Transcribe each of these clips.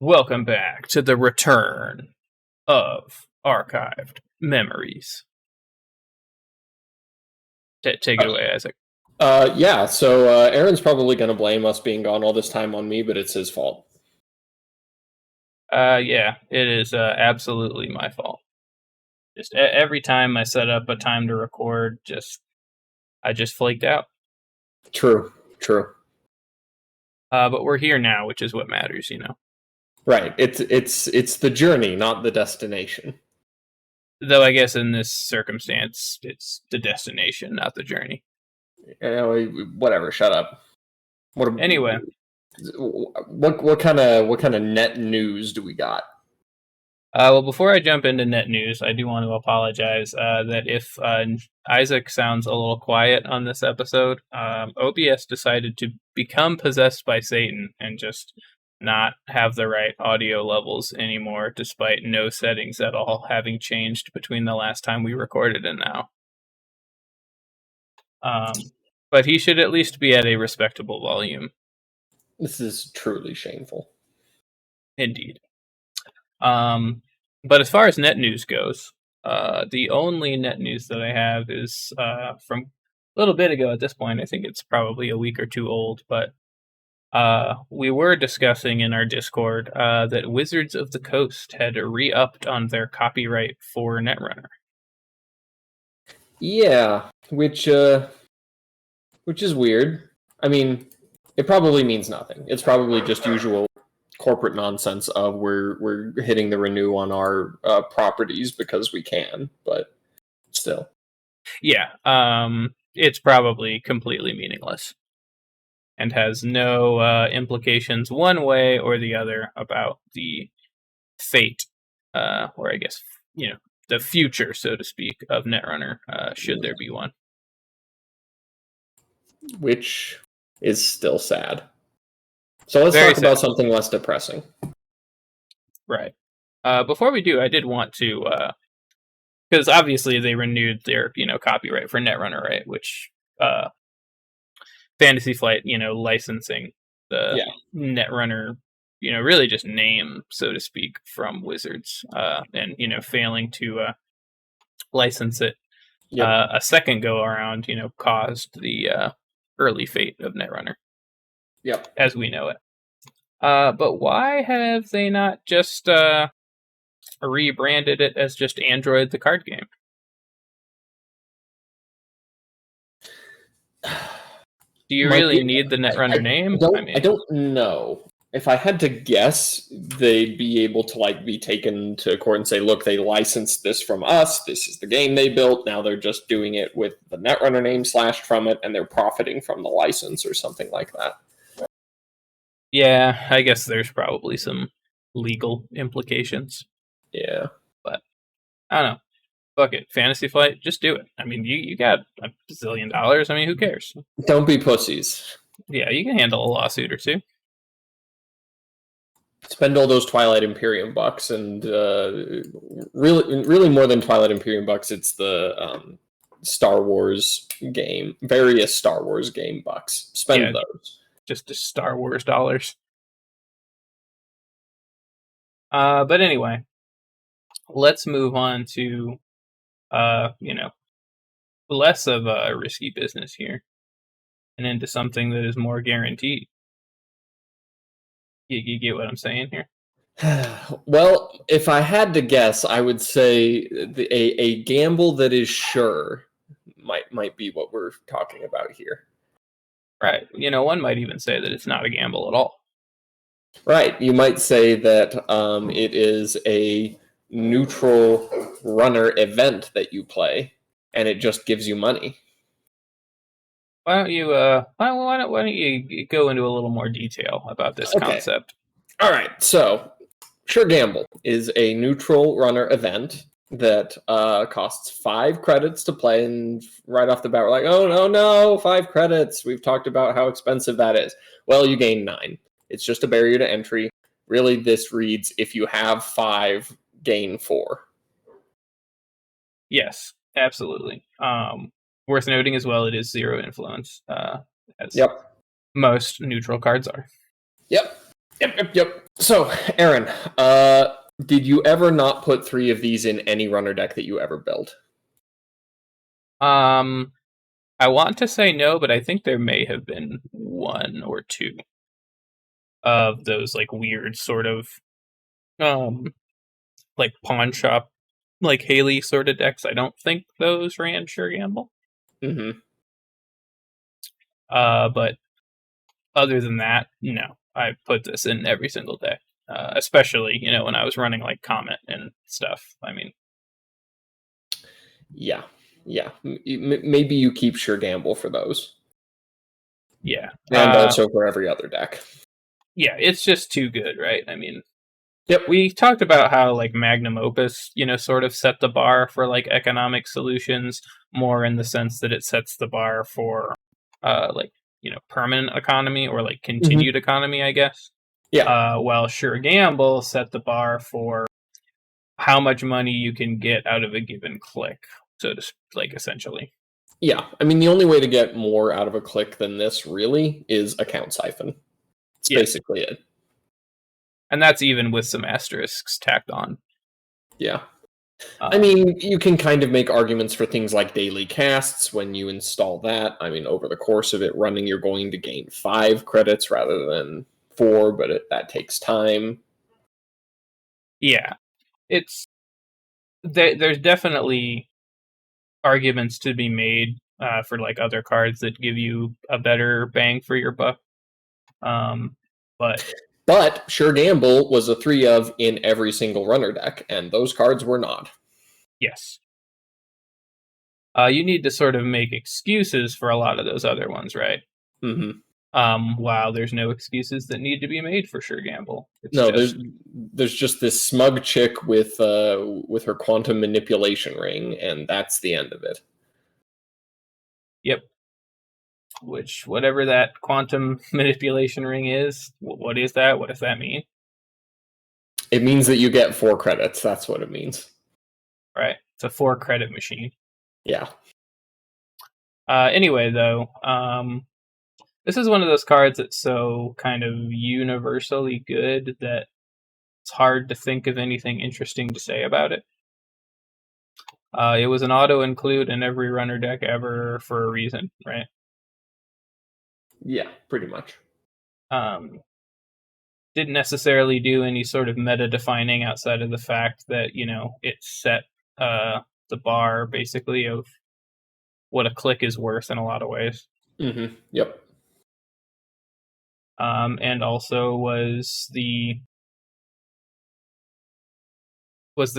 Welcome back to the return of archived memories. Take it away, Isaac. So Aaron's probably going to blame us being gone all this time on me, but it's his fault. Yeah, it is absolutely my fault. Just every time I set up a time to record, I just flaked out. True. But we're here now, which is what matters, you know. Right. It's the journey, not the destination. Though I guess in this circumstance, it's the destination, not the journey. Whatever. Shut up. Anyway, what kind of net news do we got? Well, before I jump into net news, I do want to apologize that if Isaac sounds a little quiet on this episode, OBS decided to become possessed by Satan and just not have the right audio levels anymore, despite no settings at all having changed between the last time we recorded and now. But he should at least be at a respectable volume. This is truly shameful. Indeed. But as far as net news goes, the only net news that I have is from a little bit ago at this point. I think it's probably a week or two old, but we were discussing in our Discord that Wizards of the Coast had re-upped on their copyright for Netrunner. Yeah, which is weird. I mean, it probably means nothing. It's probably just usual corporate nonsense of we're hitting the renew on our properties because we can, but still. Yeah, it's probably completely meaningless and has no implications one way or the other about the fate, or I guess, the future, so to speak, of Netrunner, should there be one. Which is still sad. So let's talk about something less depressing. Right. Before we do, I did want to, because obviously they renewed their, copyright for Netrunner, right? Which Fantasy Flight, licensing the Netrunner, really just name, so to speak, from Wizards, and failing to license it a second go around, caused the early fate of Netrunner. Yep. As we know it. But why have they not just rebranded it as just Android the card game? Do you really need the Netrunner name? I don't know. If I had to guess, they'd be able to be taken to court and say, look, they licensed this from us. This is the game they built. Now they're just doing it with the Netrunner name slashed from it, and they're profiting from the license or something like that. Yeah, I guess there's probably some legal implications. Yeah. But I don't know. Fuck it. Fantasy Flight, just do it. I mean, you got $1 bazillion. I mean, who cares? Don't be pussies. Yeah, you can handle a lawsuit or two. Spend all those Twilight Imperium bucks, and really more than Twilight Imperium bucks, it's the Star Wars game, various Star Wars game bucks. Spend those. Just the Star Wars dollars. But anyway, let's move on to, less of a risky business here and into something that is more guaranteed. You get what I'm saying here? Well, if I had to guess, I would say a gamble that is sure might be what we're talking about here. Right. One might even say that it's not a gamble at all. Right. You might say that it is a neutral runner event that you play, and it just gives you money. Why don't you go into a little more detail about this concept? All right. So, Sure Gamble is a neutral runner event that costs 5 credits to play, and right off the bat, we're like, oh no, 5 credits. We've talked about how expensive that is. Well, you gain 9. It's just a barrier to entry. Really, this reads, if you have 5, gain 4. Yes, absolutely. Worth noting as well, it is 0 influence, as most neutral cards are. Yep. So, Aaron, did you ever not put 3 of these in any runner deck that you ever built? Um, I want to say no, but I think there may have been one or two of those like weird sort of um like pawn shop like Haley sort of decks. I don't think those ran Sure Gamble. Mm-hmm. But other than that, no. I put this in every single deck. Especially, when I was running like Comet and stuff. I mean, Yeah, yeah. Maybe you keep Sure Gamble for those, yeah. and also for every other deck. Yeah, it's just too good, right? I mean, Yep. we talked about how like Magnum Opus, sort of set the bar for like economic solutions, more in the sense that it sets the bar for like permanent economy or like continued economy, I guess. Yeah. While Sure Gamble set the bar for how much money you can get out of a given click, so to like essentially. Yeah. I mean, the only way to get more out of a click than this really is Account Siphon. It's Yeah, basically it. and that's even with some asterisks tacked on. Yeah. I mean, you can kind of make arguments for things like daily casts when you install that. I mean, over the course of it running, you're going to gain 5 credits rather than 4, but that takes time. Yeah, it's there's definitely arguments to be made for like other cards that give you a better bang for your buck. But Sure Gamble was a 3 of in every single runner deck, and those cards were not. yes, you need to sort of make excuses for a lot of those other ones, right? Mm-hmm. While there's no excuses that need to be made for Sure Gamble. It's No, just there's just this smug chick with her quantum manipulation ring, and that's the end of it. yep. Which whatever that quantum manipulation ring is, what is that? What does that mean? It means that you get 4 credits. That's what it means. Right. It's a 4-credit machine. Yeah. Anyway, though, this is one of those cards that's so kind of universally good that it's hard to think of anything interesting to say about it. It was an auto include in every runner deck ever for a reason, right? Yeah, pretty much. Didn't necessarily do any sort of meta defining outside of the fact that it set the bar basically of what a click is worth in a lot of ways. Mm-hmm. Yep. And also was the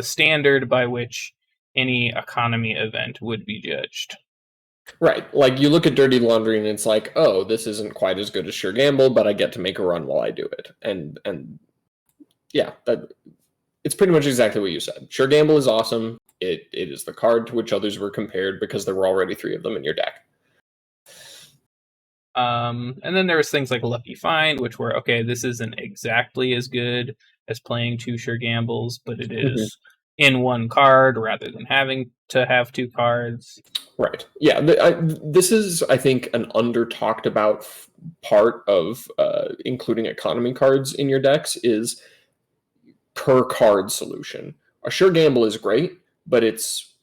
standard by which any economy event would be judged. Right. Like you look at Dirty Laundry and it's like, oh, this isn't quite as good as Sure Gamble, but I get to make a run while I do it. And yeah, that it's pretty much exactly what you said. Sure Gamble is awesome. It is the card to which others were compared because there were already 3 of them in your deck. And then there was things like Lucky Find, which were okay. This isn't exactly as good as playing 2 Sure Gambles, but it is in one card rather than having to have 2 cards. Right. Yeah. This is, I think, an under talked about part of including economy cards in your decks is per card solution. A Sure Gamble is great, but it's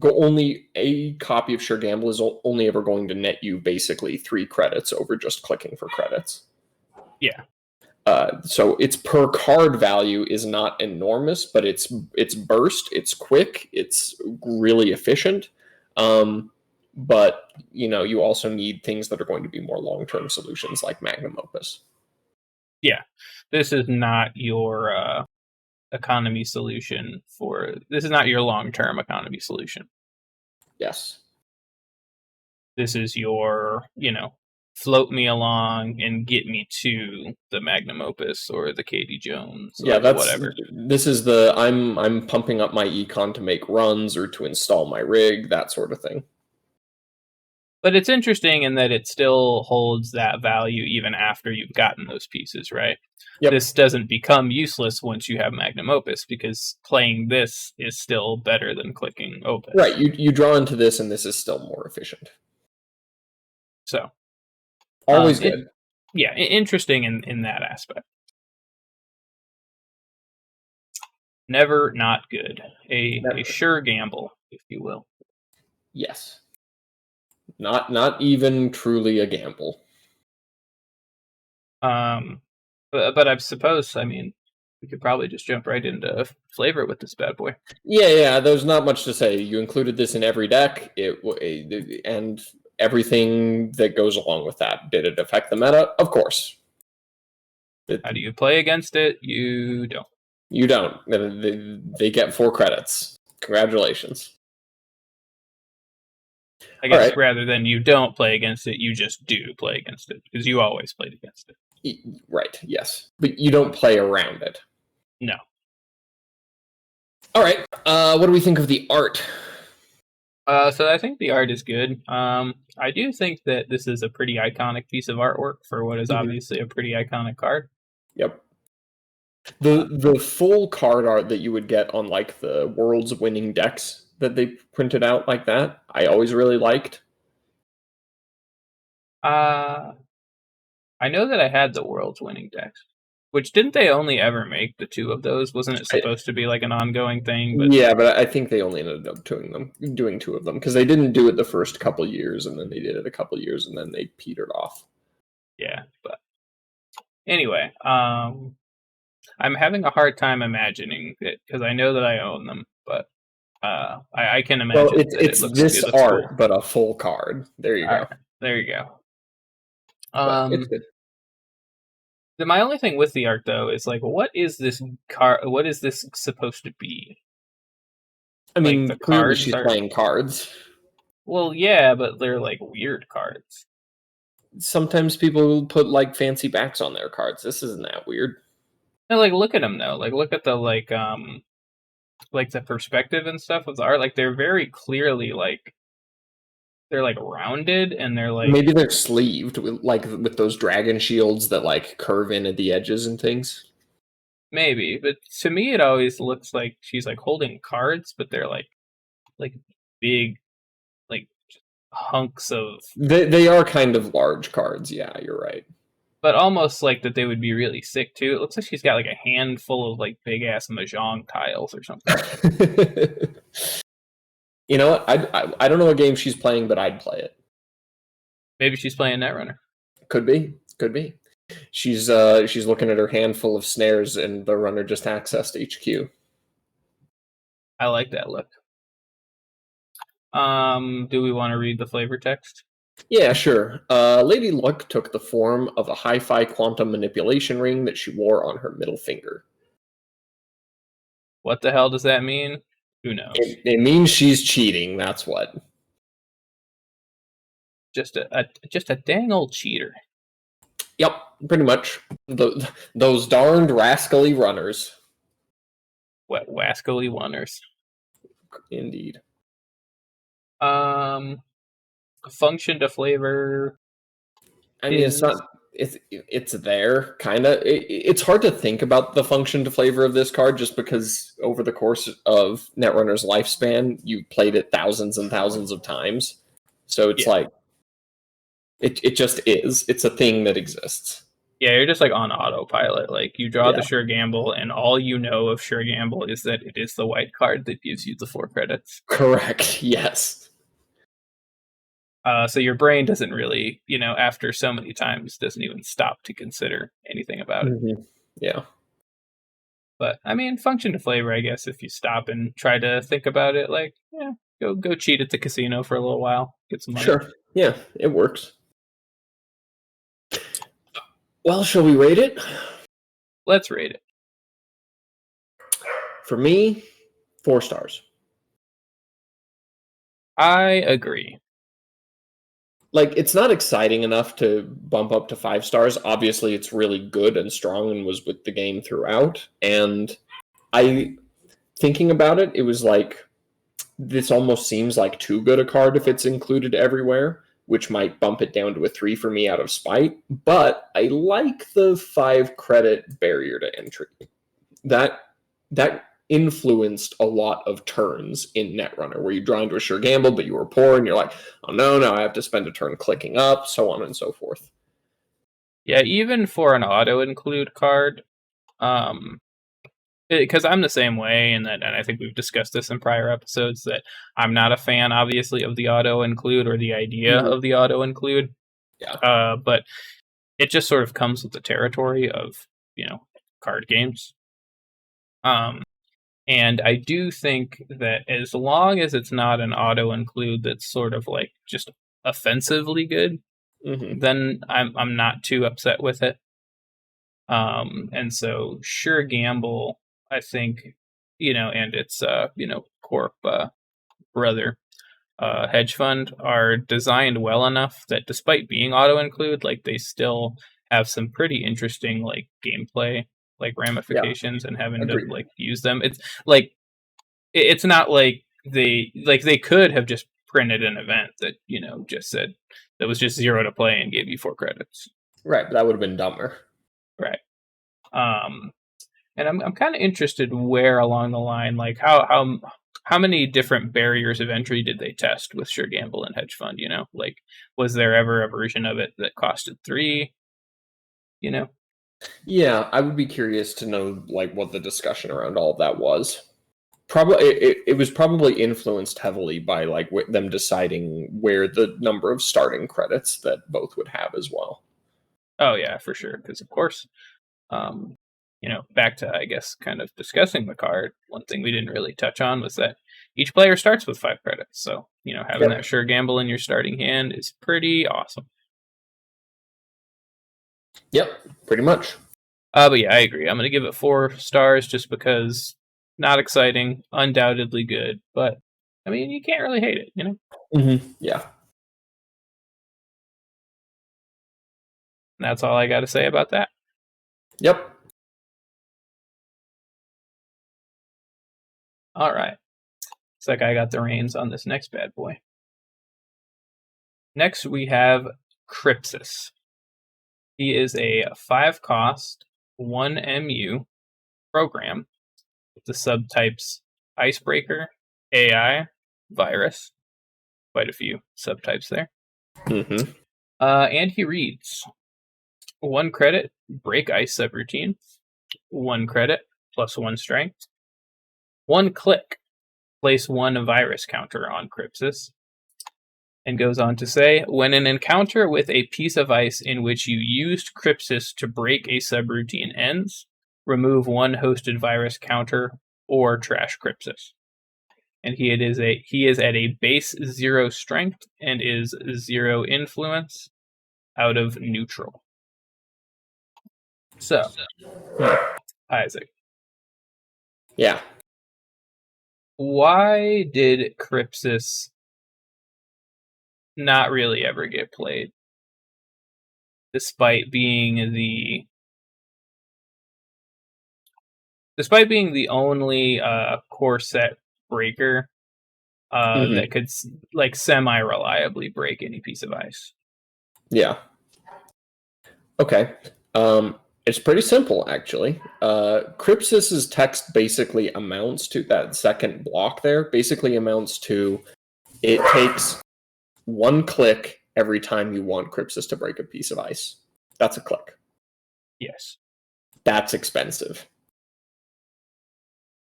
only a copy of Sure Gamble is only ever going to net you basically 3 credits over just clicking for credits. Yeah. So its per card value is not enormous, but it's burst, it's quick, it's really efficient. But you also need things that are going to be more long-term solutions like Magnum Opus. Yeah. This is not your economy solution this is not your long-term economy solution. Yes. This is your, float me along and get me to the Magnum Opus or the Katie Jones. Yeah, that's whatever. This is the I'm pumping up my econ to make runs or to install my rig, that sort of thing. But it's interesting in that it still holds that value even after you've gotten those pieces, right? Yep. This doesn't become useless once you have Magnum Opus because playing this is still better than clicking Opus. Right, you draw into this and this is still more efficient. So always good. Interesting in that aspect. Never not good. A Never. sure gamble, if you will. Yes. Not even truly a gamble. But I suppose, I mean, we could probably just jump right into flavor with this bad boy. Yeah. There's not much to say. You included this in every deck, and everything that goes along with that. Did it affect the meta? Of course. How do you play against it? You don't. You don't. They get 4 credits. Congratulations. I guess All right. rather than you don't play against it, you just do play against it because you always played against it. Right. Yes, but you don't play around it. No. All right. What do we think of the art? So I think the art is good. I do think that this is a pretty iconic piece of artwork for what is obviously a pretty iconic card. Yep. The full card art that you would get on like the world's winning decks that they printed out like that, I always really liked. I know that I had the world's winning decks, which didn't they only ever make the 2 of those? Wasn't it supposed to be like an ongoing thing? But yeah, but I think they only ended up doing 2 of them because they didn't do it the first couple years, and then they did it a couple years, and then they petered off. Yeah, but anyway, I'm having a hard time imagining it because I know that I own them, but I can imagine. Well, it's this art, cool. But a full card. There you go. Right, there you go. It's good. My only thing with the art, though, is like, what is this card? What is this supposed to be? I mean, the clearly she's playing cards. Well, yeah, but they're like weird cards. Sometimes people put like fancy backs on their cards. This isn't that weird. No, like look at them though. Like look at the like the perspective and stuff of the art. Like they're very clearly like they're like rounded and they're like maybe they're sleeved with those dragon shields that like curve in at the edges and things. Maybe, but to me it always looks like she's like holding cards, but they're like big like hunks of they are kind of large cards. Yeah, you're right. But almost like that they would be really sick too. It looks like she's got like a handful of like big ass mahjong tiles or something. You know what? I don't know what game she's playing, but I'd play it. Maybe she's playing Netrunner. Could be. She's looking at her handful of snares, and the runner just accessed HQ. I like that look. Do we want to read the flavor text? Yeah, sure. Lady Luck took the form of a hi-fi quantum manipulation ring that she wore on her middle finger. What the hell does that mean? Who knows? It means she's cheating, that's what. Just a dang old cheater. Yep, pretty much. Those darned rascally runners. What rascally runners? Indeed. Function to flavor. I mean, it's not. It's there, kind of. It's hard to think about the function to flavor of this card just because over the course of Netrunner's lifespan, you played it thousands and thousands of times. So it's like, it just is. It's a thing that exists. Yeah, you're just like on autopilot. Like you draw the Sure Gamble, and all you know of Sure Gamble is that it is the white card that gives you the 4 credits. Correct. Yes. So your brain doesn't really, after so many times, doesn't even stop to consider anything about it. Yeah. But I mean, function to flavor, I guess, if you stop and try to think about it, like, go cheat at the casino for a little while, get some money. Sure. Yeah, it works. Well, shall we rate it? Let's rate it. For me, 4 stars. I agree. Like, it's not exciting enough to bump up to 5 stars. Obviously, it's really good and strong and was with the game throughout. And thinking about it, it was like, this almost seems like too good a card if it's included everywhere, which might bump it down to a 3 for me out of spite. But I like the 5 credit barrier to entry. That influenced a lot of turns in Netrunner, where you draw into a Sure Gamble, but you were poor, and you're like, oh no, I have to spend a turn clicking up, so on and so forth. Yeah, even for an auto-include card, because I'm the same way, and I think we've discussed this in prior episodes, that I'm not a fan, obviously, of the auto include or the idea Mhm. of the auto include. Yeah. But it just sort of comes with the territory of, card games. Um, and I do think that as long as it's not an auto include that's sort of like just offensively good, Hmm. then I'm not too upset with it. And so Sure Gamble, I think, and its Corp brother hedge fund are designed well enough that despite being auto include, like they still have some pretty interesting like gameplay like Yeah. ramifications and having to Agreed. like use them. It's like it's not like they could have just printed an event that just said that was just 0 to play and gave you 4 credits. Right, but that would have been dumber. Right. Um and I'm kind of interested where along the line, like how many different barriers of entry did they test with Sure Gamble and Hedge Fund? Like was there ever a version of it that costed 3? You know, Yeah, I would be curious to know like what the discussion around all of that was. Probably it was probably influenced heavily by like them deciding where the number of starting credits that both would have as well. oh yeah, for sure, because of course, um, back to I guess kind of discussing the card. One thing we didn't really touch on was that each player starts with 5 credits, so having that Yep. Sure Gamble in your starting hand is pretty awesome. Yep. Pretty much. But yeah, I agree. I'm gonna give it 4 stars just because not exciting, undoubtedly good, but I mean you can't really hate it. Yeah. And that's all I got to say about that. Yep. All right, looks like I got the reins on this next bad boy. Next we have Crypsis. He is a 5 cost, 1 MU program with the subtypes Icebreaker, AI, Virus. Quite a few subtypes there. Hmm. And he reads 1 credit, break ice subroutine. 1 credit, +1 strength. 1 click, place 1 virus counter on Crypsis. And goes on to say, when an encounter with a piece of ice in which you used Crypsis to break a subroutine ends, remove 1 hosted virus counter or trash Crypsis. And he is at a base 0 strength and is 0 influence out of neutral. So, Isaac, Yeah. why did Crypsis not really ever get played, despite being the only core set breaker Hmm. that could like semi reliably break any piece of ice? Yeah. Okay. It's pretty simple, actually. Crypsis's text basically amounts to that second block there, basically amounts to it takes 1 click every time you want Crypsis to break a piece of ice. That's a click. Yes, That's expensive.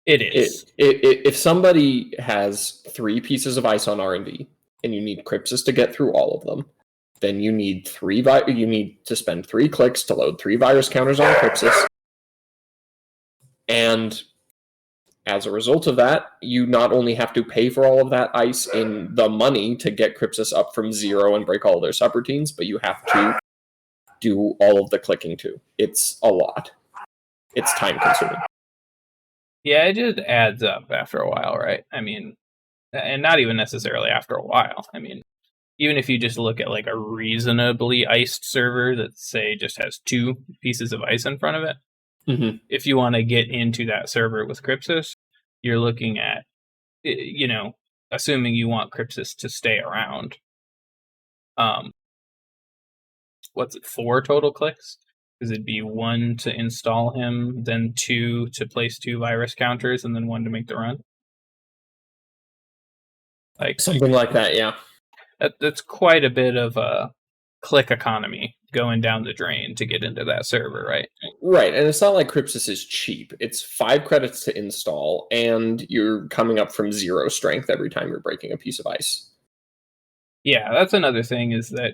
it is. If somebody has 3 pieces of ice on R&D and you need Crypsis to get through all of them, then you need you need to spend 3 clicks to load 3 virus counters on Crypsis. And as a result of that, you not only have to pay for all of that ice in the money to get Crypsis up from 0 and break all their subroutines, but you have to do all of the clicking too. It's a lot. It's time consuming. Yeah, it just adds up after a while, right? I mean, and not even necessarily after a while. I mean, even if you just look at like a reasonably iced server that say just has 2 pieces of ice in front of it, Mm-hmm. if you want to get into that server with Crypsis, you're looking at, assuming you want Crypsis to stay around. What's it, 4 total clicks? Because it'd be 1 to install him, then 2 to place 2 virus counters, and then 1 to make the run. Like Something like that, yeah. that's quite a bit of a click economy going down the drain to get into that server, right? Right, and it's not like Crypsis is cheap. It's 5 credits to install, and you're coming up from 0 strength every time you're breaking a piece of ice. Yeah, that's another thing, is that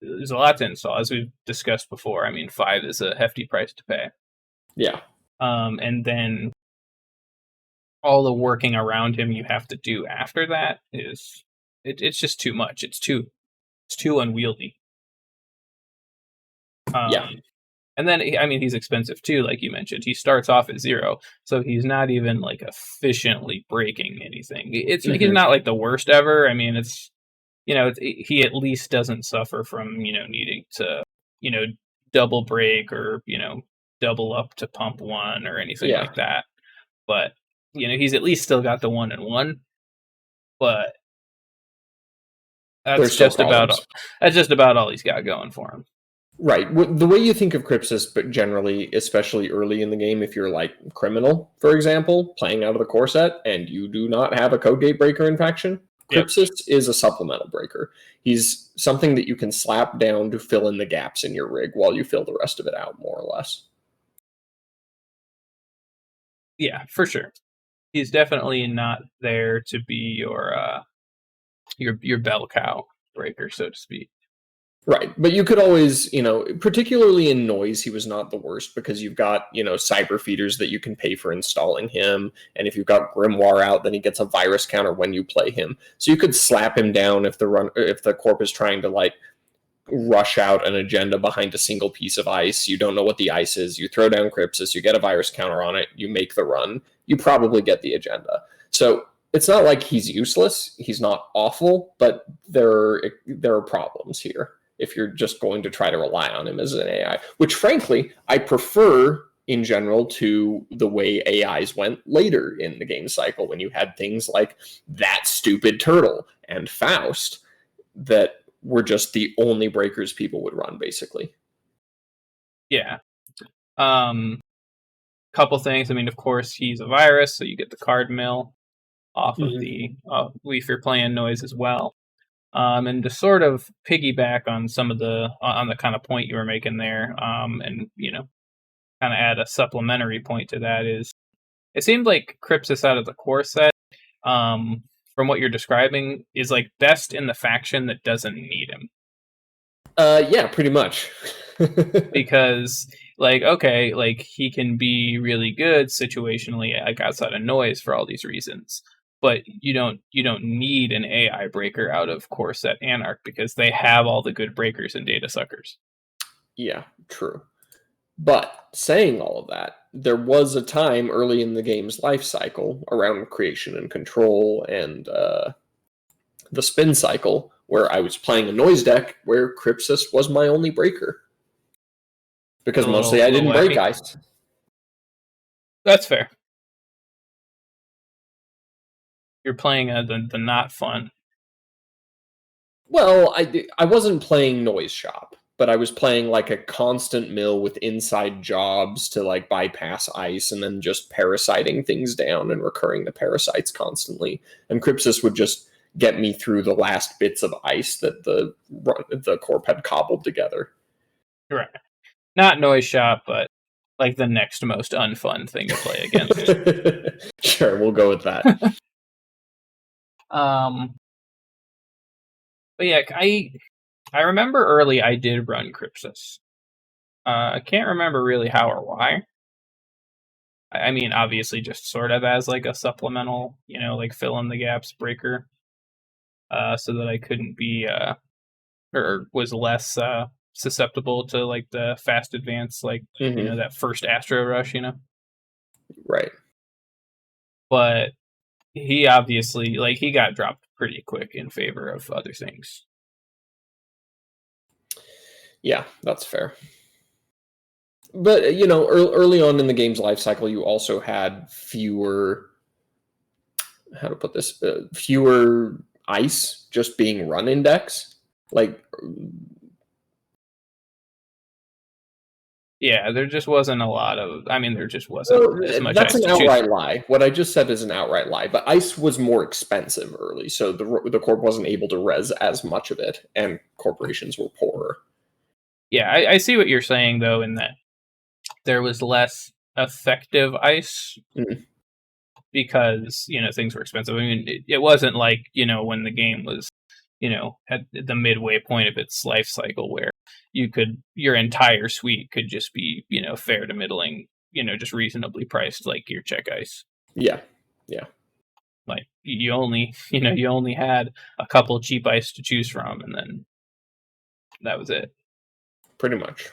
there's a lot to install, as we've discussed before. I mean, 5 is a hefty price to pay. Yeah. And then all the working around him you have to do after that it's just too much. It's too unwieldy. Yeah. And then, I mean, he's expensive too, like you mentioned. He starts off at 0, so he's not even like efficiently breaking anything. He's not like the worst ever. I mean, it's he at least doesn't suffer from needing to double break or double up to pump 1 or anything like that. But he's at least still got the 1 and 1. But that's just about all he's got going for him. Right. The way you think of Crypsis, but generally, especially early in the game, if you're like Criminal, for example, playing out of the core set, and you do not have a Code Gate breaker in faction, Crypsis is a supplemental breaker. He's something that you can slap down to fill in the gaps in your rig while you fill the rest of it out, more or less. Yeah, for sure. He's definitely not there to be your bell cow breaker, so to speak. Right, but you could always, particularly in noise, he was not the worst, because you've got, cyber feeders that you can pay for installing him, and if you've got Grimoire out, then he gets a virus counter when you play him. So you could slap him down if the corp is trying to like rush out an agenda behind a single piece of ice. You don't know what the ice is. You throw down Crypsis, you get a virus counter on it, you make the run. You probably get the agenda. So it's not like he's useless. He's not awful, but there are problems here if you're just going to try to rely on him as an AI, which frankly, I prefer in general to the way AIs went later in the game cycle, when you had things like That Stupid Turtle and Faust that were just the only breakers people would run, basically. Yeah. Couple things. I mean, of course, he's a virus, so you get the card mill off of the if you're playing noise as well. And to sort of piggyback on some of the kind of point you were making there, and kind of add a supplementary point to that, is it seemed like Crypsis out of the core set, from what you're describing, is like best in the faction that doesn't need him. Yeah, pretty much. Because he can be really good situationally, like outside of noise, for all these reasons. But you don't need an AI breaker out of core set Anarch, because they have all the good breakers and data suckers. Yeah, true. But saying all of that, there was a time early in the game's life cycle, around creation and control and the spin cycle, where I was playing a noise deck where Crypsis was my only breaker. Because mostly I didn't break ice. That's fair. You're playing the not fun. Well, I wasn't playing Noise Shop, but I was playing like a constant mill with inside jobs to like bypass ice, and then just parasiting things down and recurring the parasites constantly. And Crypsis would just get me through the last bits of ice that the corp had cobbled together. Right. Not Noise Shop, but like the next most unfun thing to play against. Sure, we'll go with that. But yeah, I remember early I did run Crypsis. I can't remember really how or why. I mean, obviously just sort of as like a supplemental, like fill in the gaps breaker, so that I couldn't be, or was less susceptible to like the fast advance, like, that first Astro Rush, Right. But he obviously, like, he got dropped pretty quick in favor of other things. Yeah, that's fair. But, early on in the game's life cycle, you also had fewer ice just being run in decks. Like, yeah, there just wasn't a lot of. I mean, there just wasn't as much. That's an outright lie. What I just said is an outright lie. But ice was more expensive early, so the corp wasn't able to res as much of it, and corporations were poorer. Yeah, I see what you're saying though, in that there was less effective ice Mm. because things were expensive. I mean, it wasn't like when the game was at the midway point of its life cycle where your entire suite could just be fair to middling, just reasonably priced like your check ice. Yeah, yeah, Like you only you only had a couple cheap ice to choose from, and then that was it. pretty much.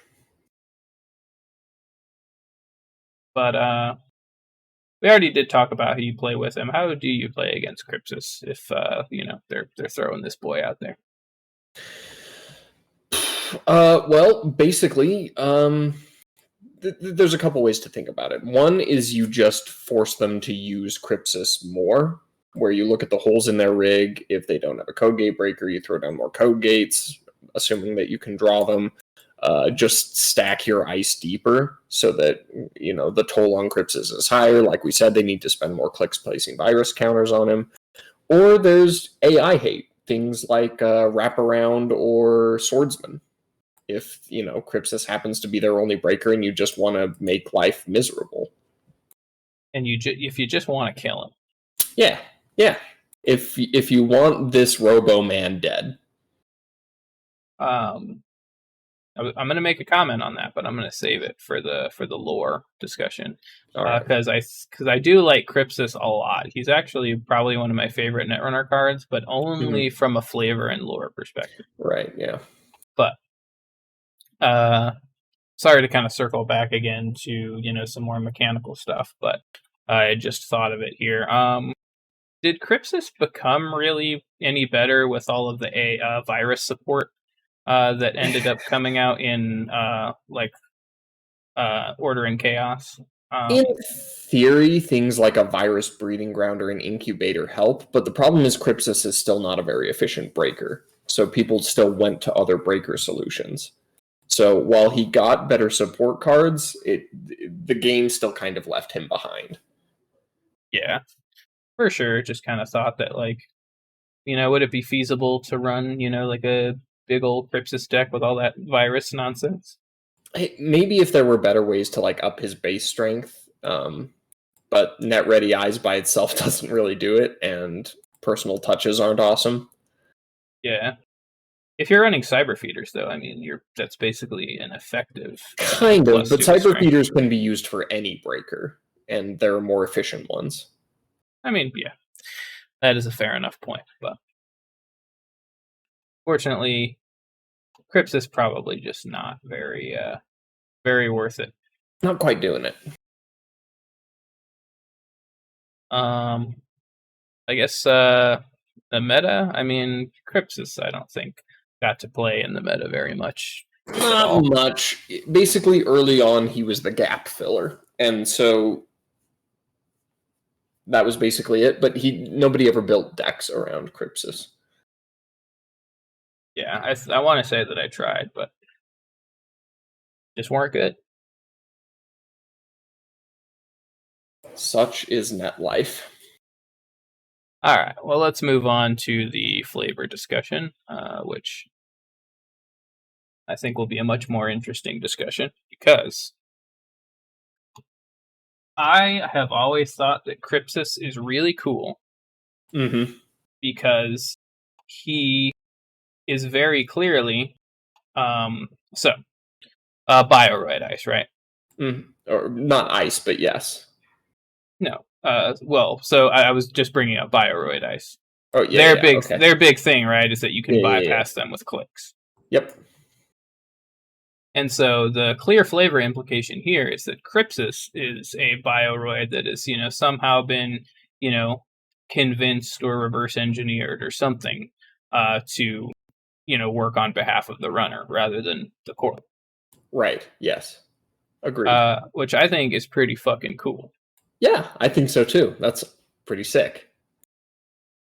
But we already did talk about who you play with him. How do you play against Crypsis if they're throwing this boy out there? Well, basically, there's a couple ways to think about it. One is you just force them to use Crypsis more, where you look at the holes in their rig. If they don't have a code gate breaker, you throw down more code gates, assuming that you can draw them. Just stack your ice deeper so that the toll on Crypsis is higher. Like we said, they need to spend more clicks placing virus counters on him. Or there's AI hate, things like Wraparound or Swordsman. If Crypsis happens to be their only breaker and you just want to make life miserable. And if you just want to kill him. Yeah, yeah. If you want this Robo Man dead. I'm going to make a comment on that, but I'm going to save it for the lore discussion because I do like Crypsis a lot. He's actually probably one of my favorite Netrunner cards, but only from a flavor and lore perspective. Right. Yeah. But sorry to kind of circle back again to some more mechanical stuff, but I just thought of it here. Did Crypsis become really any better with all of the virus support that ended up coming out in Order and Chaos? In theory, things like a virus breeding ground or an incubator help, but the problem is Crypsis is still not a very efficient breaker, so people still went to other breaker solutions. So while he got better support cards, the game still kind of left him behind. Yeah, for sure. Just kind of thought that, would it be feasible to run, like a big old Crypsis deck with all that virus nonsense? Maybe if there were better ways to up his base strength, but Net Ready Eyes by itself doesn't really do it, and personal touches aren't awesome. Yeah. If you're running Cyber Feeders, though, I mean, that's basically an effective kind of, but Cyber Feeders can be used for any breaker, and there are more efficient ones. I mean, yeah, that is a fair enough point, but fortunately, Crypsis is probably just not very worth it. Not quite doing it. I guess the meta. I mean, Crypsis, I don't think got to play in the meta very much. Not much. Basically, early on, he was the gap filler, and so that was basically it. But nobody ever built decks around Crypsis. Yeah, I want to say that I tried, but just weren't good. Such is net life. All right, well, let's move on to the flavor discussion, which I think will be a much more interesting discussion because I have always thought that Crypsis is really cool because he is very clearly Bioroid ice, right? Or not ice, but yes. No. Well, so I was just bringing up Bioroid ice. Oh yeah, their big thing, right, is that you can bypass them with clicks. Yep. And so the clear flavor implication here is that Crypsis is a Bioroid that has, somehow been, convinced or reverse engineered or something to, work on behalf of the runner rather than the core. Right. Yes. Agreed. Which I think is pretty fucking cool. Yeah, I think so too. That's pretty sick.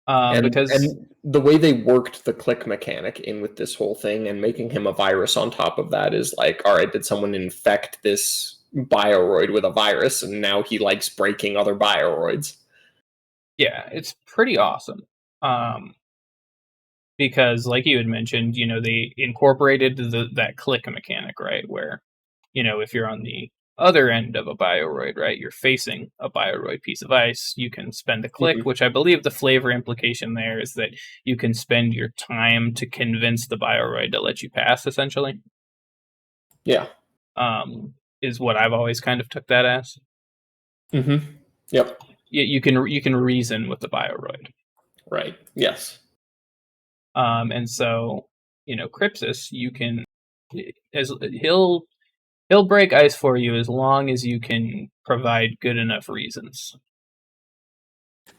Because and the way they worked the click mechanic in with this whole thing and making him a virus on top of that is like, all right, did someone infect this Bioroid with a virus and now he likes breaking other Bioroids? Yeah, it's pretty awesome. because, like you had mentioned, they incorporated that click mechanic, right? Where, if you're on the other end of a Bioroid, right, you're facing a Bioroid piece of ice, you can spend a click, Mhm. which I believe the flavor implication there is that you can spend your time to convince the Bioroid to let you pass, essentially. Yeah. Um, is what I've always kind of took that as. Yep. You can reason with the Bioroid. Right. Yes. And so, Crypsis, you can, as he'll break ice for you as long as you can provide good enough reasons.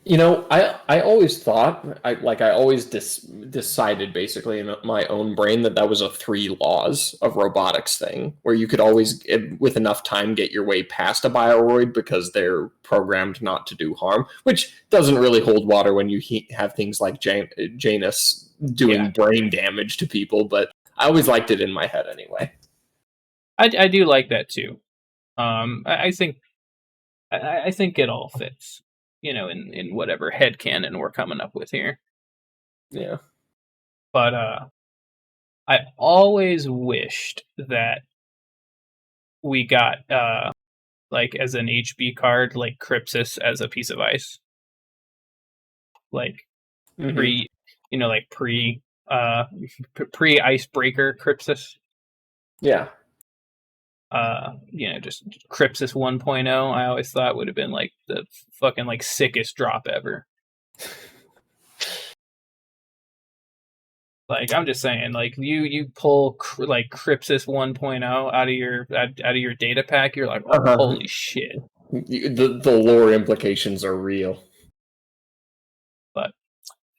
I always thought, I always decided basically in my own brain that was a three laws of robotics thing, where you could always, with enough time, get your way past a Bioroid because they're programmed not to do harm, which doesn't really hold water when you have things like Janus doing Yeah, brain damage to people, but I always liked it in my head anyway. I do like that too. I think I think it all fits, in whatever headcanon we're coming up with here. Yeah. But I always wished that we got like as an HB card, like Crypsis as a piece of ice, like Hmm. pre, like uh pre icebreaker Crypsis. Yeah. Just Crypsis 1.0. I always thought would have been like the fucking like sickest drop ever. Like I'm just saying, like you pull like Crypsis 1.0 out of your data pack, you're like, oh, Uh-huh. holy shit. The lore implications are real. But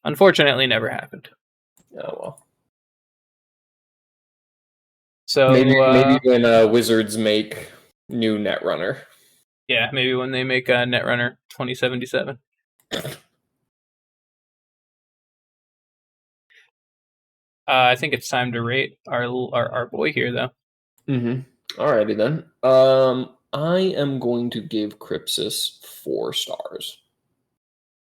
unfortunately, never happened. Oh well. Maybe So maybe when Wizards make new Netrunner. yeah, maybe when they make Netrunner 2077. I think it's time to rate our boy here, though. Mm-hmm. Alrighty then. I am going to give Crypsis 4 stars.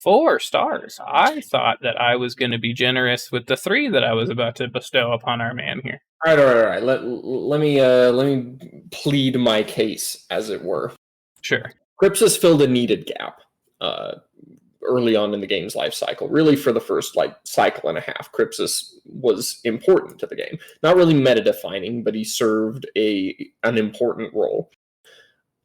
4 stars. I thought that I was going to be generous with the 3 that I was about to bestow upon our man here. All right. Let me plead my case, as it were. Sure. Crypsis filled a needed gap. Uh, Early on in the game's life cycle. Really, for the first cycle and a half, Crypsis was important to the game. Not really meta defining, but he served an important role.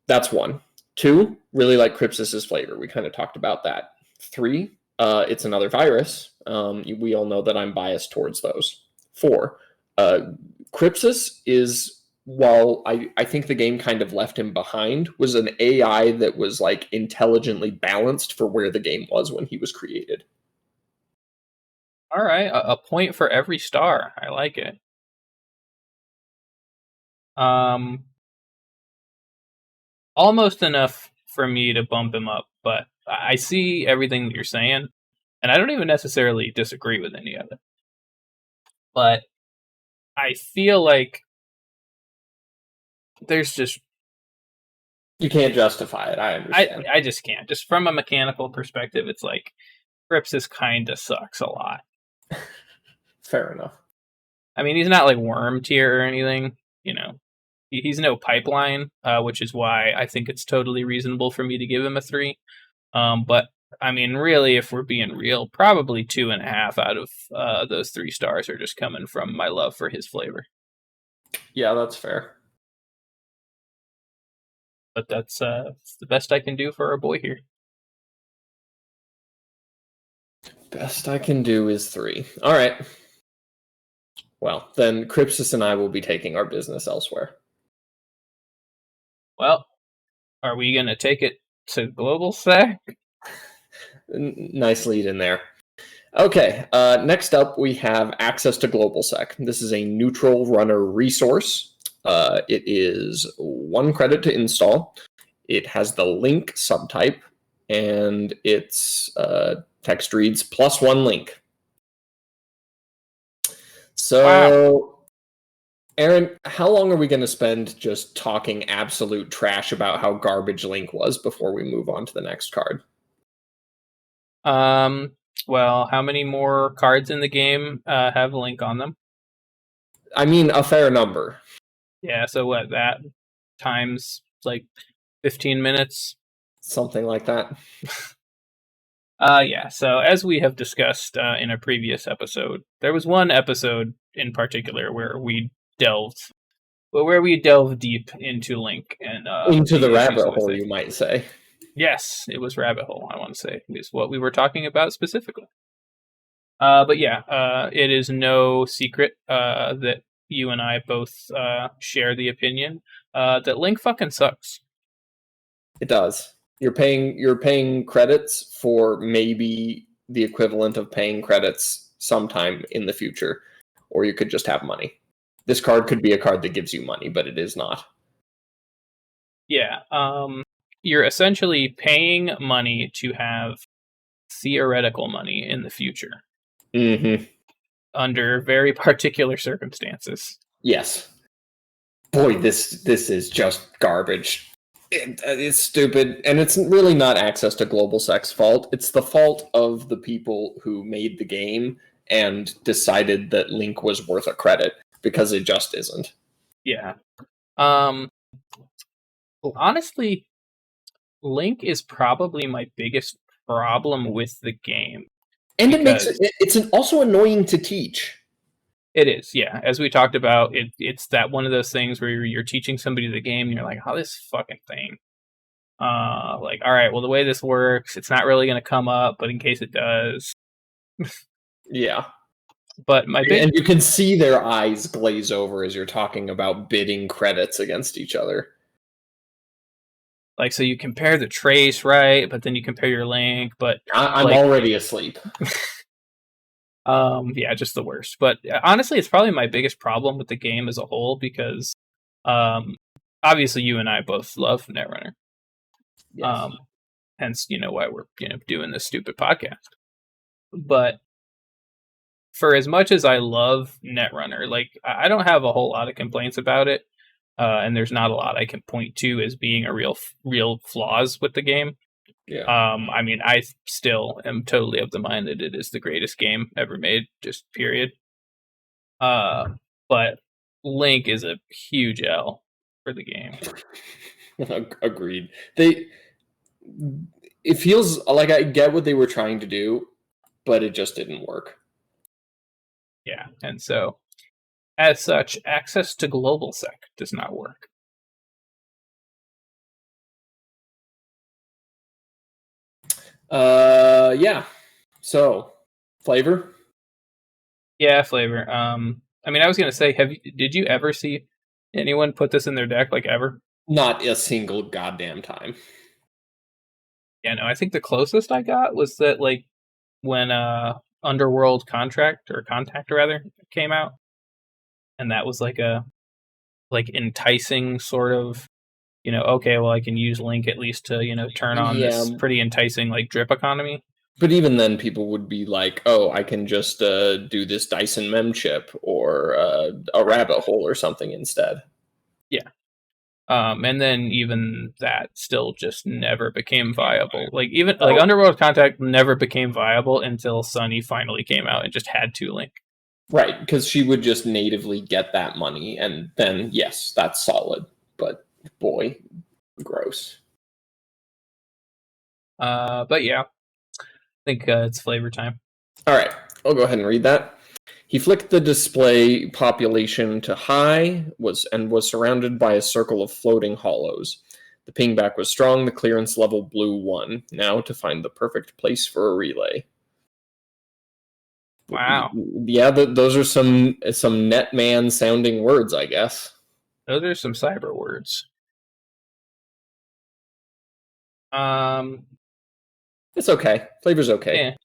That's one. Two, really like Crypsis's flavor. We kind of talked about that. Three, it's another virus. We all know that I'm biased towards those. Four, Crypsis is, while I think the game kind of left him behind, was an AI that was like intelligently balanced for where the game was when he was created. All right. A point for every star. I like it. Um, Almost enough for me to bump him up, but I see everything that you're saying, and I don't even necessarily disagree with any of it. But I feel like there's just You can't justify it. I understand. I just can't. Just from a mechanical perspective, it's like Crypsis kind of sucks a lot. Fair enough. I mean, he's not like worm tier or anything, He's no pipeline, which is why I think it's totally reasonable for me to give him a 3. But I mean, really, if we're being real, probably 2.5 out of those 3 stars are just coming from my love for his flavor. Yeah, that's fair. But that's the best I can do for our boy here. Best I can do is 3. All right. Well, then Crypsis and I will be taking our business elsewhere. Well, are we gonna take it to global sec? Nice lead in there. Okay, next up we have access to GlobalSec. This is a neutral runner resource. It is 1 credit to install. It has the link subtype, and its text reads +1 link. So, wow. Aaron, how long are we going to spend just talking absolute trash about how garbage Link was before we move on to the next card? Well, how many more cards in the game have Link on them? I mean, a fair number. Yeah, so what, that times like 15 minutes? Something like that. Yeah, so as we have discussed in a previous episode, there was one episode in particular where we delved deep into Link and Into the the issues rabbit with hole, it. you might say. Yes, it was Rabbit Hole, I want to say, is what we were talking about specifically. But yeah, it is no secret that you and I both share the opinion that Link fucking sucks. It does. You're paying credits for maybe the equivalent of paying credits sometime in the future, or you could just have money. This card could be a card that gives you money, but it is not. Yeah, you're essentially paying money to have theoretical money in the future Mm-hmm. under very particular circumstances. Yes. Boy, this is just garbage. It's stupid, and it's really not Access to Global Sec's fault. It's the fault of the people who made the game and decided that Link was worth a credit, because it just isn't. Yeah. Honestly, Link is probably my biggest problem with the game. And it makes Because it's also annoying to teach. it is, yeah. As we talked about, it's that one of those things where you're teaching somebody the game and you're like, oh, this fucking thing. Like, all right, well, the way this works, it's not really going to come up, but in case it does. Yeah. But my big, And you can see their eyes glaze over as you're talking about bidding credits against each other. like, so you compare the trace, right? But then you compare your Link, but I'm like, already asleep. yeah, just the worst. But honestly, it's probably my biggest problem with the game as a whole because, obviously, you and I both love Netrunner. Yes. Hence, why we're doing this stupid podcast. But for as much as I love Netrunner, like I don't have a whole lot of complaints about it, and there's not a lot I can point to as being a real flaws with the game. Yeah. I mean, I still am totally of the mind that it is the greatest game ever made, just period. But Link is a huge L for the game. Agreed. It feels like I get what they were trying to do, but it just didn't work. Yeah, and so as such, access to global sec does not work. Yeah. So, flavor? Yeah, flavor. I mean, I was gonna say, did you ever see anyone put this in their deck, like ever? Not a single goddamn time. Yeah, no. I think the closest I got was that, like, when Underworld Contact rather came out, and that was like a enticing sort of, okay, well, I can use Link at least to turn on Yeah, this pretty enticing like drip economy. but even then, people would be like, "Oh, I can just do this Dyson mem chip or a rabbit hole or something instead." Yeah. And then even that still just never became viable. Like even like Underworld Contact never became viable until Sunny finally came out and just had to Link. Right, because she would just natively get that money, and then yes, that's solid. But boy, gross. But yeah, I think it's flavor time. All right, I'll go ahead and read that. He flicked the display population to high was surrounded by a circle of floating hollows. The pingback was strong, the clearance level blew 1. Now to find the perfect place for a relay. Wow. Yeah, those are some Netman sounding words, I guess. Those are some cyber words. It's okay. Flavor's okay. Yeah.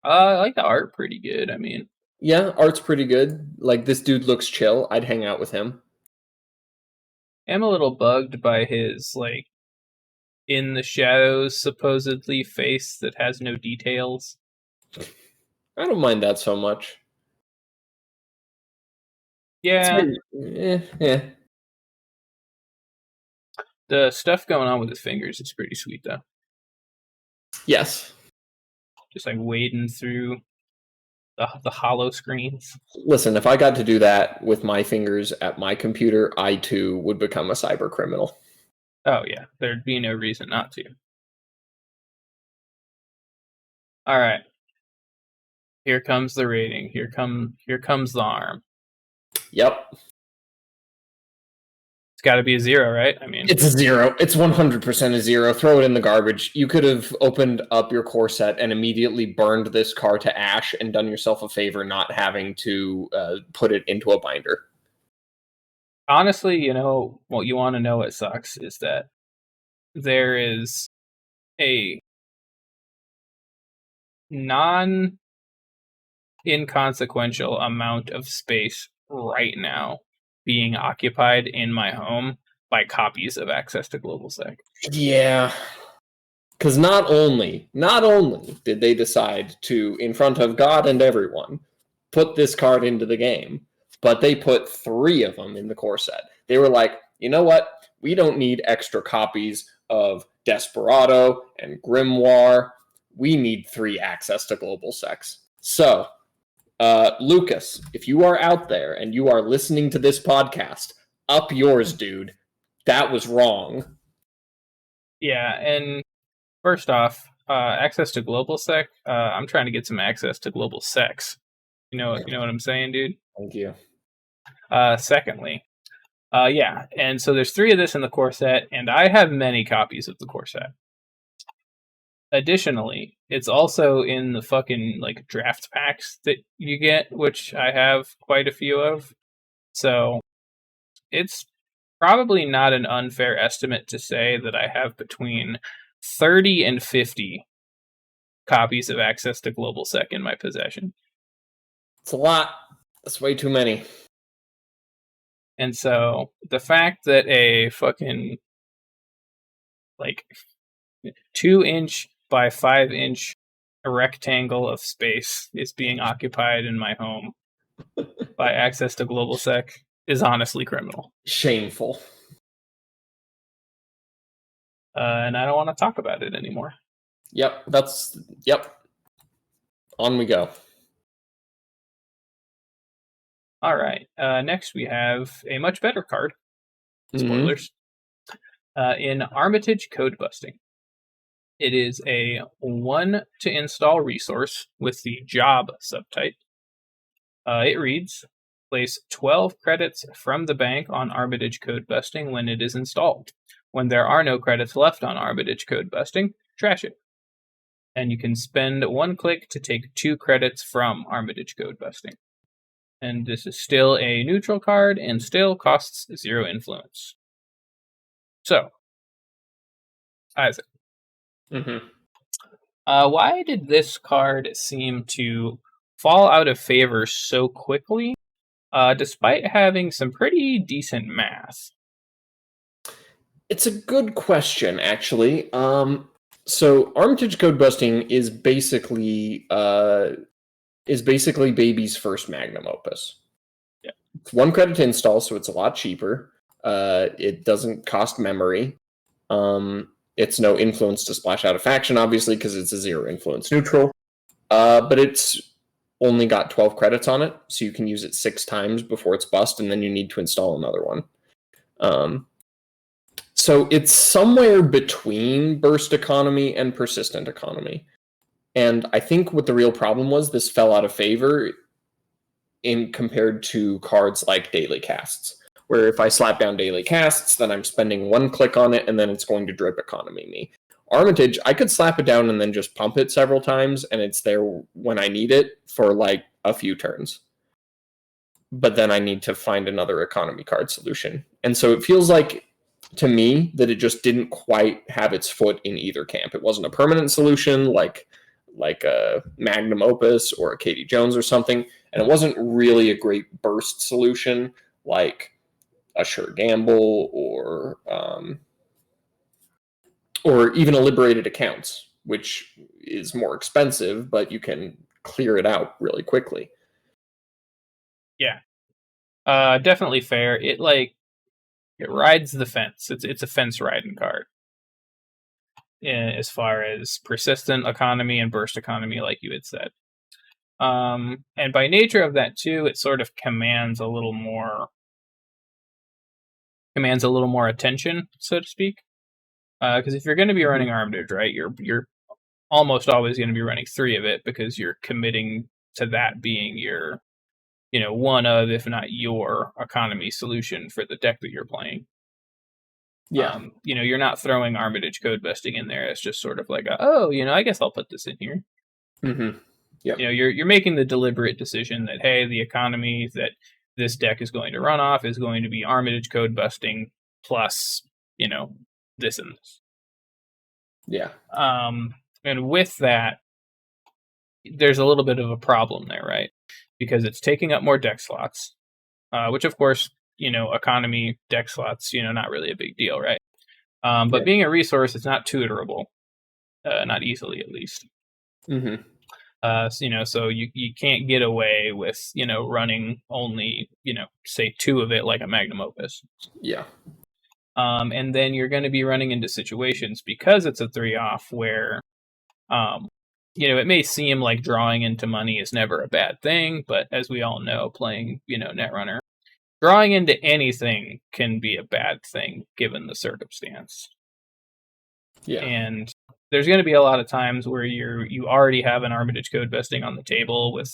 I like the art pretty good. I mean, yeah, art's pretty good. Like, this dude looks chill. I'd hang out with him. I'm a little bugged by his, like, in the shadows, supposedly, face that has no details. I don't mind that so much. Yeah. Yeah. The stuff going on with his fingers is pretty sweet, though. Yes. just like wading through the hollow screens. Listen, if I got to do that with my fingers at my computer, I too would become a cyber criminal. Oh yeah, there'd be no reason not to. All right, here comes the rating. Here comes the arm. Yep. It's got to be a 0, right? I mean, It's a 0. It's 100% a 0. Throw it in the garbage. You could have opened up your core set and immediately burned this car to ash and done yourself a favor not having to put it into a binder. honestly, what you want to know what sucks is that there is a non-inconsequential amount of space right now being occupied in my home by copies of Access to GlobalSec. Yeah. Because not only did they decide to, in front of God and everyone, put this card into the game, but they put 3 of them in the core set. They were like, you know what? We don't need extra copies of Desperado and Grimoire. We need 3 Access to GlobalSecs. So, Lucas, if you are out there and you are listening to this podcast, up yours, dude. That was wrong. Yeah, and first off, Access to GlobalSec. I'm trying to get some access to GlobalSecs. You know what I'm saying, dude? Thank you. Secondly, yeah, and so there's 3 of this in the core set, and I have many copies of the core set. Additionally, it's also in the fucking like draft packs that you get, which I have quite a few of. So it's probably not an unfair estimate to say that I have between 30 and 50 copies of Access to GlobalSec in my possession. It's a lot. That's way too many. And so the fact that a fucking like 2-inch by 5-inch rectangle of space is being occupied in my home by Access to GlobalSec is honestly criminal. Shameful. And I don't want to talk about it anymore. Yep. On we go. All right. Next, we have a much better card. Spoilers. In Armitage Code Busting. It is a 1 to install resource with the job subtype. It reads, place 12 credits from the bank on Armitage Code Busting when it is installed. When there are no credits left on Armitage Code Busting, trash it. And you can spend 1 click to take 2 credits from Armitage Code Busting. And this is still a neutral card and still costs 0 influence. So, Isaac. Why did this card seem to fall out of favor so quickly, despite having some pretty decent math? It's a good question, actually. So Armitage Code Busting is basically Baby's first magnum opus. Yeah. It's 1 credit to install, so it's a lot cheaper. It doesn't cost memory. It's no influence to splash out a faction, obviously, because it's a 0 influence neutral. But it's only got 12 credits on it, so you can use it 6 times before it's bust, and then you need to install another one. So it's somewhere between burst economy and persistent economy. And I think what the real problem was, this fell out of favor in compared to cards like Daily Casts, where if I slap down Daily Casts, then I'm spending 1 click on it, and then it's going to drip economy me. Armitage, I could slap it down and then just pump it several times, and it's there when I need it for like a few turns. But then I need to find another economy card solution. And so it feels like, to me, that it just didn't quite have its foot in either camp. It wasn't a permanent solution like a Magnum Opus or a Katie Jones or something, and it wasn't really a great burst solution like a Sure Gamble or even a Liberated Accounts, which is more expensive, but you can clear it out really quickly. Yeah. Definitely fair. It rides the fence. It's a fence riding card. as far as persistent economy and burst economy, like you had said. And by nature of that too, it sort of commands a little more attention, so to speak. Because if you're going to be running Armitage, right, you're almost always going to be running 3 of it because you're committing to that being your, one of, if not your, economy solution for the deck that you're playing. Yeah. You're not throwing Armitage code vesting in there. It's just sort of like, I guess I'll put this in here. Mm-hmm. Yep. You're making the deliberate decision that, hey, the economy that this deck is going to run off is going to be Armitage code busting plus, this and this. Yeah. And with that, there's a little bit of a problem there, right? Because it's taking up more deck slots, which of course, economy deck slots, not really a big deal, right? But being a resource, it's not tutorable, not easily at least. Mm-hmm. So you can't get away with, running only, say 2 of it like a Magnum Opus. Yeah. And then you're going to be running into situations because it's a 3-off where, it may seem like drawing into money is never a bad thing, but as we all know, playing, Netrunner, drawing into anything can be a bad thing given the circumstance. Yeah. And there's going to be a lot of times where you already have an Armitage code vesting on the table with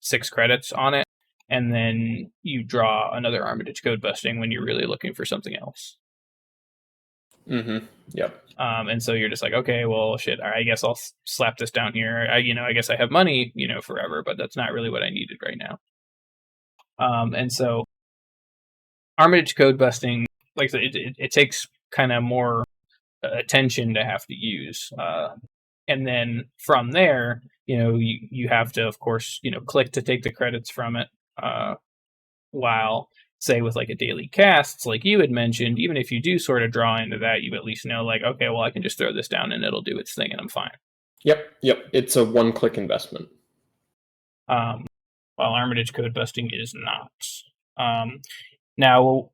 6 credits on it, and then you draw another Armitage code vesting when you're really looking for something else. Mm-hmm. Yep. And so you're just like, okay, well, shit, I guess I'll slap this down here. I guess I have money, forever, but that's not really what I needed right now. And so Armitage code busting, like I said, it takes kind of more attention to have to use. And then from there, you have to, of course, click to take the credits from it. While, say, with like a daily casts, like you had mentioned, even if you do sort of draw into that, you at least know, like, okay, well, I can just throw this down and it'll do its thing and I'm fine. Yep. It's a one-click investment. While Armitage code busting is not. Now,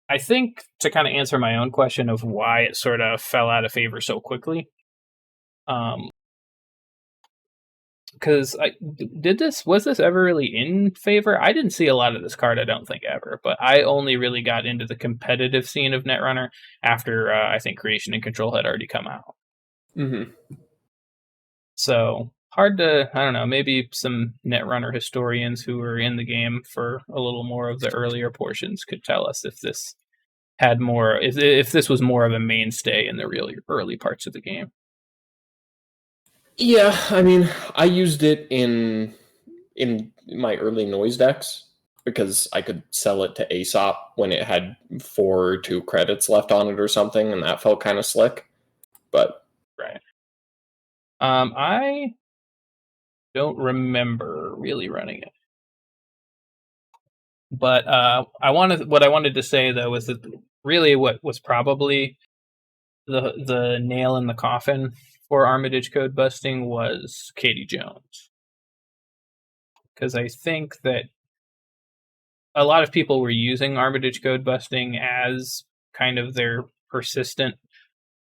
I think to kind of answer my own question of why it sort of fell out of favor so quickly, because was this ever really in favor? I didn't see a lot of this card, I don't think, ever, but I only really got into the competitive scene of Netrunner after I think Creation and Control had already come out. Mm-hmm. So hard to, I don't know, maybe some Netrunner historians who were in the game for a little more of the earlier portions could tell us if this had more, if this was more of a mainstay in the really early parts of the game. Yeah, I mean, I used it in my early noise decks because I could sell it to Aesop when it had 4 or 2 credits left on it or something, and that felt kind of slick. But right, I don't remember really running it, but what I wanted to say though was that really what was probably the nail in the coffin for Armitage code busting was Katie Jones. Because I think that a lot of people were using Armitage code busting as kind of their persistent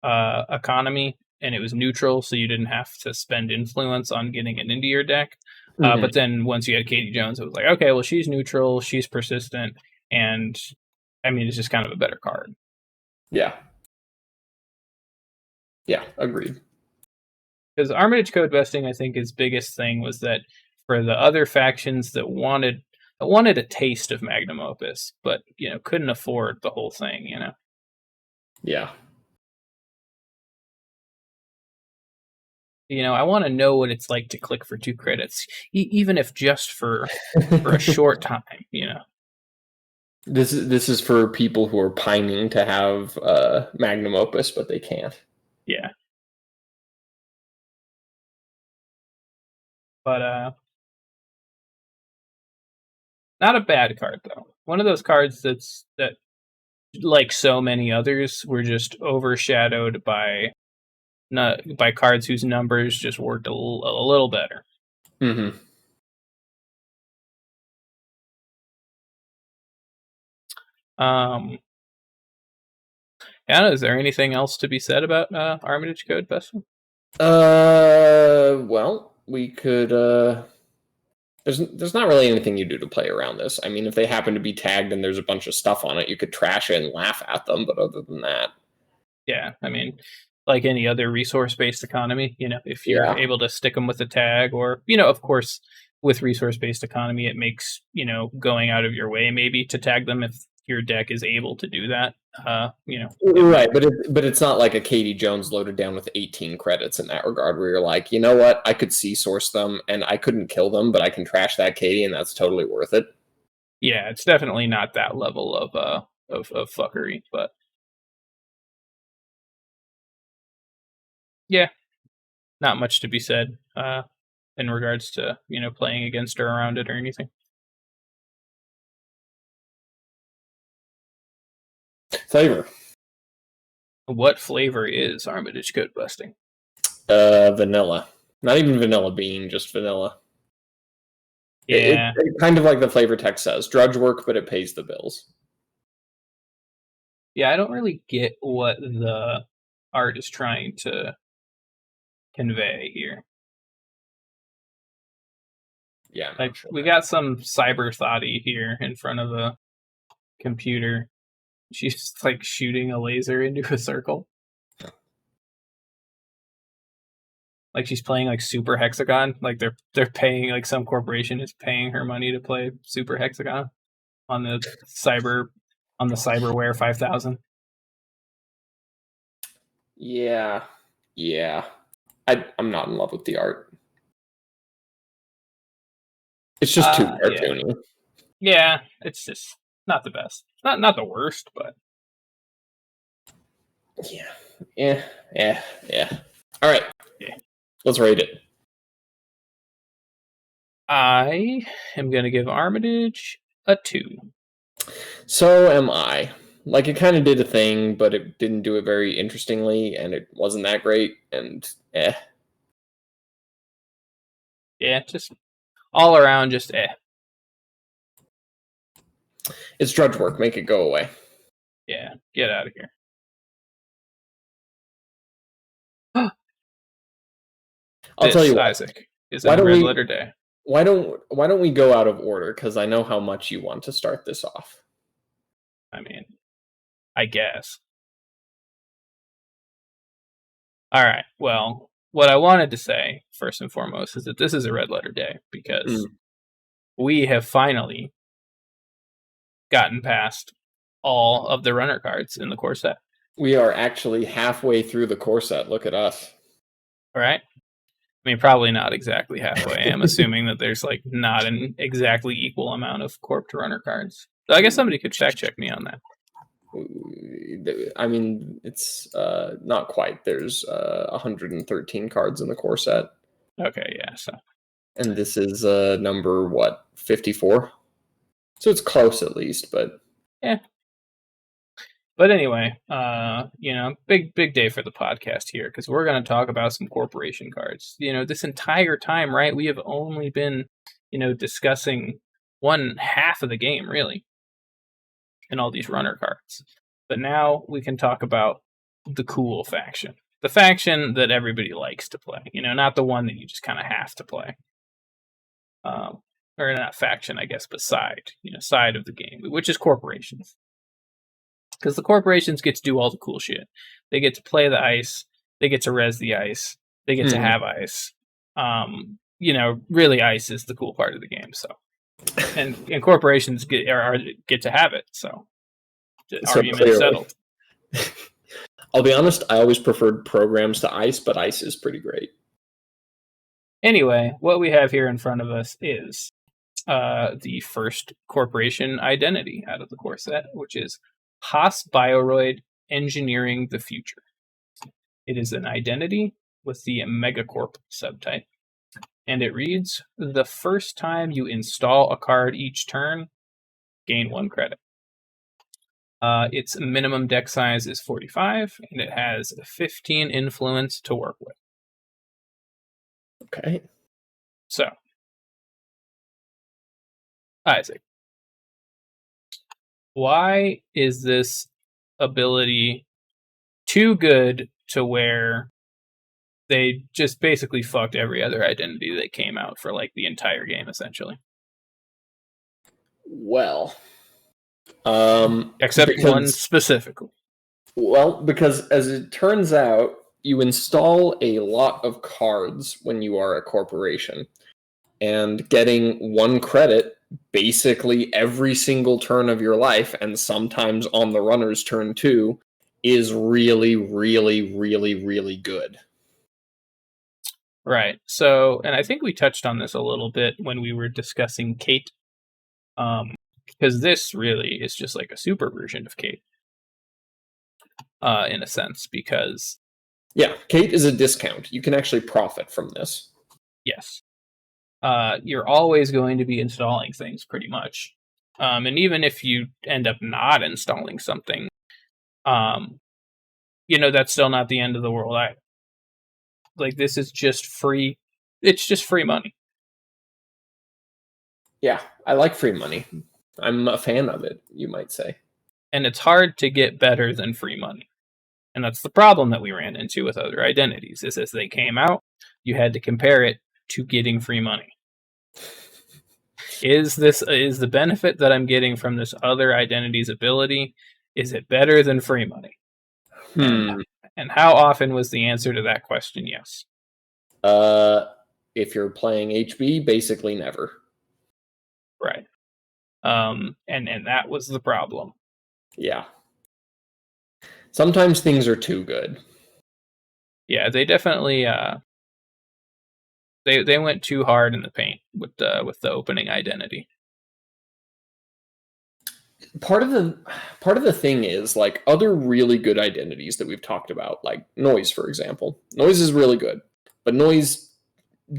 economy, and it was neutral, so you didn't have to spend influence on getting it into your deck. But then once you had Katie Jones, it was like, okay, well, she's neutral, she's persistent, and I mean, it's just kind of a better card. Yeah. Yeah, agreed. Because Armitage code vesting, I think, his biggest thing was that for the other factions that wanted a taste of Magnum Opus, but couldn't afford the whole thing, Yeah. I want to know what it's like to click for 2 credits, even if just for a short time. This is for people who are pining to have Magnum Opus, but they can't. Yeah. But not a bad card though. One of those cards that, like so many others, were just overshadowed by cards whose numbers just worked a little better. Mm-hmm. Anna, is there anything else to be said about Armitage Code Busting? Well, we could. There's not really anything you do to play around this. I mean, if they happen to be tagged and there's a bunch of stuff on it, you could trash it and laugh at them. But other than that, yeah, I mean, like any other resource-based economy, if you're able to stick them with a tag, or of course, with resource-based economy, it makes going out of your way maybe to tag them if your deck is able to do that. Right, but it's not like a Katie Jones loaded down with 18 credits in that regard, where you're like, you know what, I could C-source them and I couldn't kill them, but I can trash that Katie, and that's totally worth it. Yeah, it's definitely not that level of fuckery, but yeah, not much to be said in regards to playing against or around it or anything. Flavor. What flavor is Armitage Code Busting? Vanilla. Not even vanilla bean, just vanilla. Yeah. It kind of like the flavor text says, drudge work, but it pays the bills. Yeah, I don't really get what the art is trying to convey here. Yeah, like sure. We got some cyber thoughty here in front of a computer. She's like shooting a laser into a circle. Like she's playing like Super Hexagon. Like they're paying, like some corporation is paying her money to play Super Hexagon on the Cyberware 5000. Yeah. I'm not in love with the art. It's just too cartoony. Yeah, it's just not the best. Not the worst, but yeah. All right. Yeah. Let's rate it. I am going to give Armitage a 2. So am I. Like, it kind of did a thing, but it didn't do it very interestingly, and it wasn't that great, and Yeah, just all around, just It's drudge work. Make it go away. Yeah, get out of here. I'll tell you what, Isaac, is a red letter day. Why don't we go out of order? Because I know how much you want to start this off. I mean, I guess. All right. Well, what I wanted to say first and foremost is that this is a red letter day because we have finally gotten past all of the runner cards in the core set. We are actually halfway through the core set. Look at us. All right. I mean, probably not exactly halfway. I'm assuming that there's like not an exactly equal amount of corp to runner cards. So I guess somebody could fact check me on that. I mean, it's not quite. There's 113 cards in the core set. Okay, yeah. So, and this is number 54. So it's close at least, but yeah. But anyway, big day for the podcast here because we're going to talk about some corporation cards. This entire time, right? We have only been, discussing one half of the game really, and all these runner cards. But now we can talk about the cool faction, the faction that everybody likes to play. Not the one that you just kind of have to play. Or not faction, I guess, but side of the game, which is corporations. Because the corporations get to do all the cool shit. They get to play the ice. They get to res the ice. They get to have ice. Really, ice is the cool part of the game. So, and corporations get to have it. So, argument settled. I'll be honest. I always preferred programs to ice, but ice is pretty great. Anyway, what we have here in front of us is the first corporation identity out of the core set, which is Haas Bioroid Engineering the Future. It is an identity with the Megacorp subtype, and it reads, the first time you install a card each turn, gain 1 credit. Its minimum deck size is 45, and it has 15 influence to work with. Okay. So, Isaac, why is this ability too good to where they just basically fucked every other identity that came out for like the entire game, essentially. Well, except one specifically. Well, because as it turns out, you install a lot of cards when you are a corporation, and getting 1 credit basically every single turn of your life, and sometimes on the runner's turn too, is really, really, really, really good. Right. So, and I think we touched on this a little bit when we were discussing Kate, because this really is just like a super version of Kate, in a sense, because... Yeah, Kate is a discount. You can actually profit from this. Yes. You're always going to be installing things, pretty much. And even if you end up not installing something, that's still not the end of the world. Like, this is just free. It's just free money. Yeah, I like free money. I'm a fan of it, you might say. And it's hard to get better than free money. And that's the problem that we ran into with other identities, is as they came out, you had to compare it to getting free money. Is the benefit that I'm getting from this other identity's ability, is it better than free money? And how often was the answer to that question yes? If you're playing HB, basically never. Right. And that was the problem. Yeah. Sometimes things are too good. Yeah, they definitely they went too hard in the paint with the opening identity. Part of the thing is, like, other really good identities that we've talked about, like Noise, for example. Noise is really good, but Noise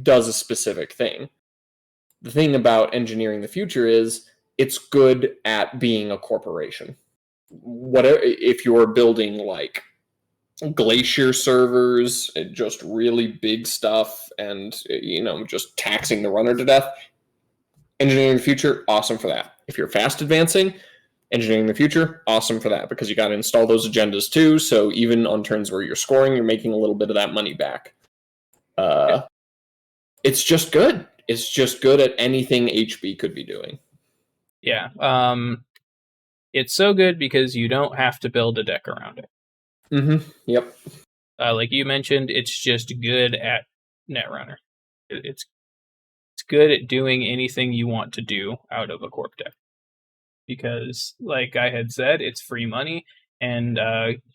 does a specific thing. The thing about Engineering the Future is it's good at being a corporation. Whatever, if you're building like Glacier servers, just really big stuff, and just taxing the runner to death, Engineering the Future, awesome for that. If you're fast advancing, Engineering the Future, awesome for that, because you got to install those agendas too, so even on turns where you're scoring, you're making a little bit of that money back. It's just good. It's just good at anything HB could be doing. Yeah. It's so good because you don't have to build a deck around it. Mm-hmm. Yep. Like you mentioned, it's just good at Netrunner. It's good at doing anything you want to do out of a corp deck. Because, like I had said, it's free money, and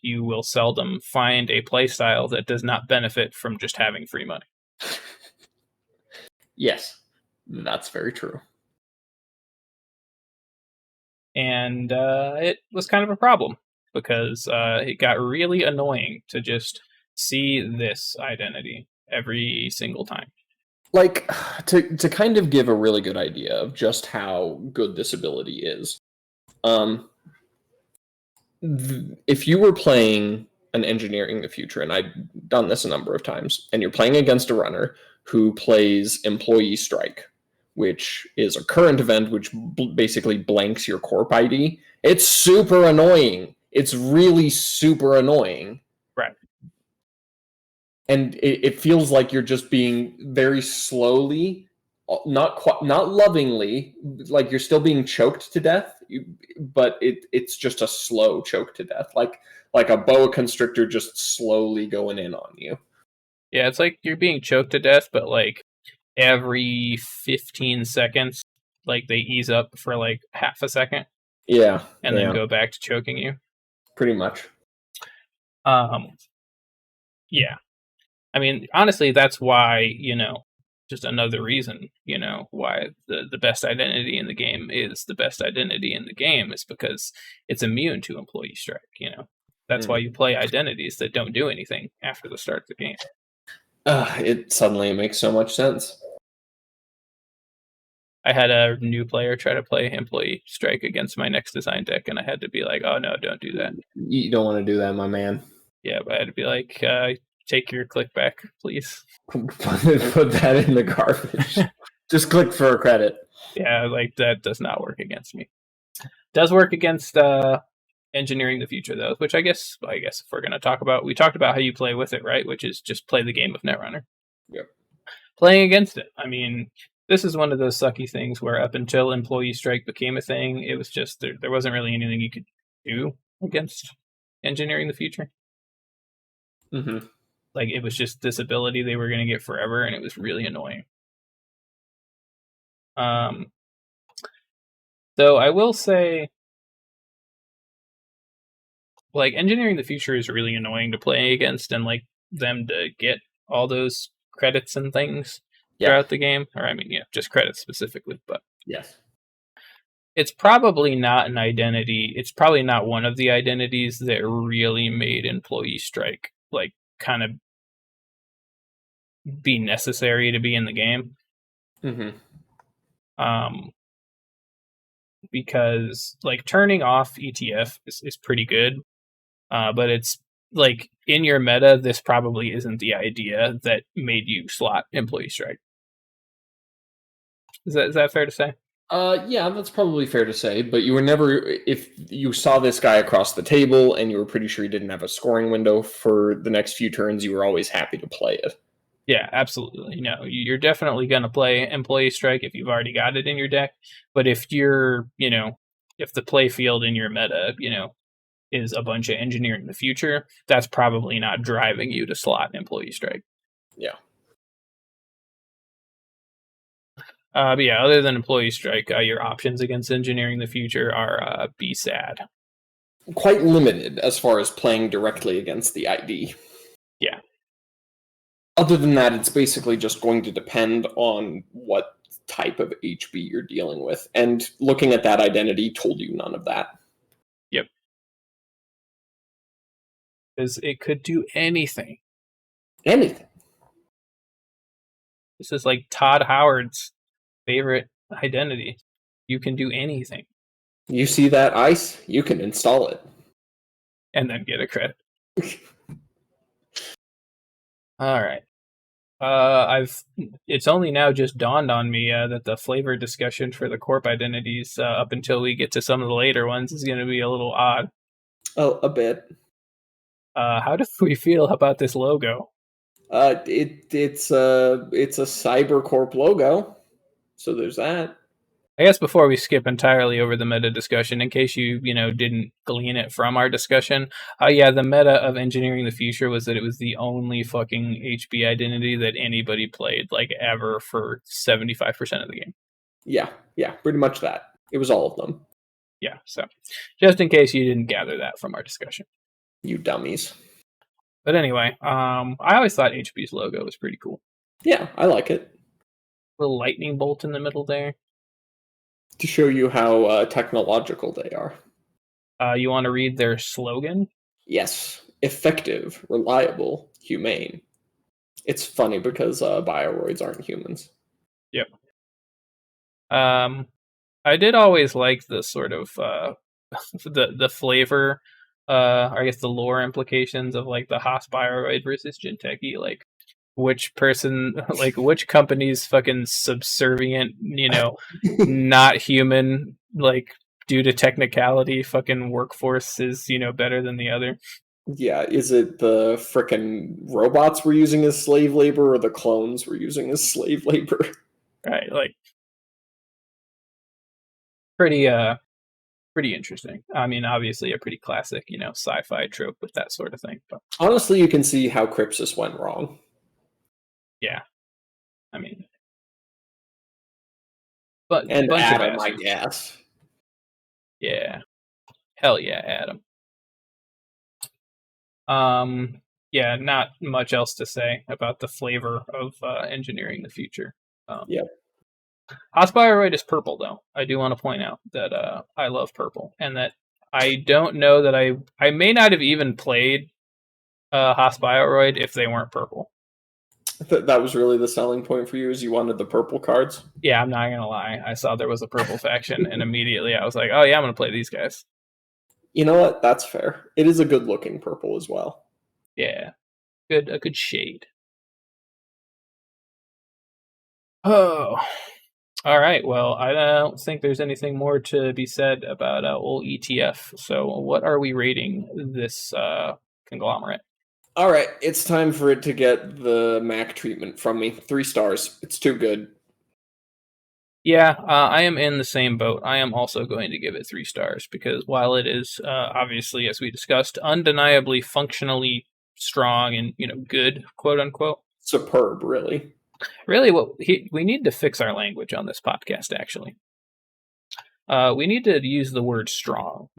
you will seldom find a playstyle that does not benefit from just having free money. Yes, that's very true. And it was kind of a problem, because it got really annoying to just see this identity every single time. Like, to kind of give a really good idea of just how good this ability is, if you were playing an Engineering the Future, and I've done this a number of times, and you're playing against a runner who plays Employee Strike, which is a current event which basically blanks your corp ID, it's super annoying. It's really super annoying. Right. And it feels like you're just being very slowly, not lovingly, like you're still being choked to death, but it's just a slow choke to death, like a boa constrictor just slowly going in on you. Yeah, it's like you're being choked to death, but like every 15 seconds, like they ease up for like half a second. Yeah. And then go back to choking you. Pretty much. Yeah. I mean, honestly, that's why, just another reason, why the best identity in the game is the best identity in the game is because it's immune to Employee Strike, That's why you play identities that don't do anything after the start of the game. It suddenly makes so much sense. I had a new player try to play Employee Strike against my next design deck, and I had to be like, oh no, don't do that. You don't want to do that, my man. Yeah, but I had to be like, take your click back, please. Put that in the garbage. Just click for a credit. Yeah, like that does not work against me. It does work against Engineering the Future, though, which I guess if we're going to talk about, we talked about how you play with it, right? Which is just play the game of Netrunner. Yep. Playing against it. I mean, this is one of those sucky things where up until Employee Strike became a thing, it was just there wasn't really anything you could do against Engineering the Future. Mm-hmm. Like, it was just this ability they were going to get forever, and it was really annoying. Though I will say, like, Engineering the Future is really annoying to play against, and like them to get all those credits and things throughout the game, or I mean, just credits specifically. But yes, it's probably not an identity. It's probably not one of the identities that really made Employee Strike like kind of be necessary to be in the game. Mm-hmm. Because like turning off ETF is pretty good. But it's like in your meta, this probably isn't the idea that made you slot Employee Strike. Is that fair to say? Yeah, that's probably fair to say. But you were never, if you saw this guy across the table and you were pretty sure he didn't have a scoring window for the next few turns, you were always happy to play it. Yeah, absolutely. No, you're definitely going to play Employee Strike if you've already got it in your deck. But if you're, if the play field in your meta, is a bunch of Engineering the Future, that's probably not driving you to slot Employee Strike. Yeah. But yeah, other than Employee Strike, your options against Engineering the Future are Be Sad. Quite limited as far as playing directly against the ID. Yeah. Other than that, it's basically just going to depend on what type of HB you're dealing with. And looking at that identity told you none of that. Yep. Because it could do anything. Anything. This is like Todd Howard's favorite identity. You can do anything. You see that ice? You can install it. And then get a credit. All right. It's only now just dawned on me that the flavor discussion for the corp identities up until we get to some of the later ones is going to be a little odd. Oh, a bit. How do we feel about this logo? It's a CyberCorp logo, so there's that. I guess before we skip entirely over the meta discussion, in case you didn't glean it from our discussion, the meta of Engineering the Future was that it was the only fucking HB identity that anybody played like ever for 75% of the game. Yeah, pretty much that. It was all of them. Yeah, so just in case you didn't gather that from our discussion. You dummies. But anyway, I always thought HB's logo was pretty cool. Yeah, I like it. Little lightning bolt in the middle there. To show you how technological they are. You want to read their slogan? Yes. Effective, reliable, humane. It's funny because bioroids aren't humans. Yep. I did always like the sort of the flavor, I guess the lore implications of like the Hospbioroid versus Jinteki, like which person, like which company's fucking subservient, not human, like due to technicality, fucking workforce is, better than the other. Yeah, is it the frickin' robots we're using as slave labor or the clones we're using as slave labor? Right, like pretty interesting. I mean, obviously a pretty classic, sci-fi trope with that sort of thing. But honestly, you can see how Crypsis went wrong. Yeah. I mean, but and Adam, I guess. Yeah. Hell yeah, Adam. Yeah, not much else to say about the flavor of Engineering the Future. Yep. Hospbioroid is purple, though. I do want to point out that I love purple, and that I don't know that I may not have even played Hospbioroid if they weren't purple. That was really the selling point for you, is you wanted the purple cards? Yeah, I'm not gonna lie. I saw there was a purple faction, and immediately I was like, oh yeah, I'm gonna play these guys. You know what? That's fair. It is a good-looking purple as well. Yeah, a good shade. Oh, All right. Well, I don't think there's anything more to be said about old ETF. So, what are we rating this conglomerate? All right, it's time for it to get the Mac treatment from me. 3 stars. It's too good. Yeah, I am in the same boat. I am also going to give it 3 stars because while it is obviously, as we discussed, undeniably functionally strong and good, quote unquote. Superb, really. Really, we need to fix our language on this podcast. Actually, we need to use the word strong.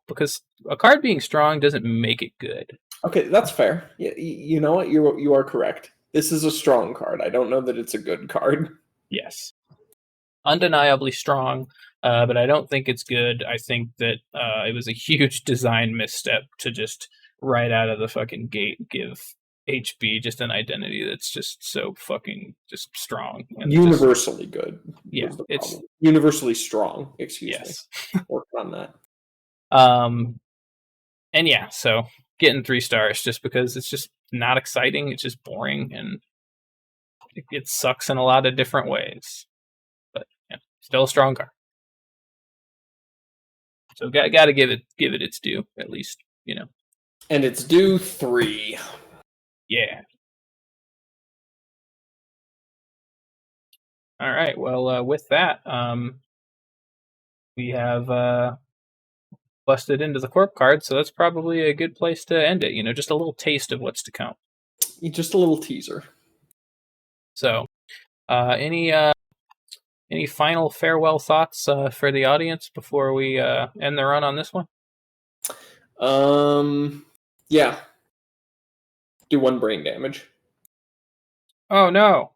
Because a card being strong doesn't make it good. Okay, that's fair. You know what? You are correct. This is a strong card. I don't know that it's a good card. Yes, undeniably strong, but I don't think it's good. I think that it was a huge design misstep to just right out of the fucking gate give HB just an identity that's just so fucking just strong and Universally good. Yeah, was the it's problem. Universally strong. Excuse yes. me. Work on that. And yeah, so getting 3 stars just because it's just not exciting. It's just boring and it sucks in a lot of different ways. But yeah, still a strong card. So got to give it its due at least, And it's due 3. Yeah. All right. Well, with that, we have busted into the corp card, so that's probably a good place to end it. Just a little taste of what's to come. Just a little teaser. So, any final farewell thoughts for the audience before we end the run on this one? Yeah. Do 1 brain damage. Oh no.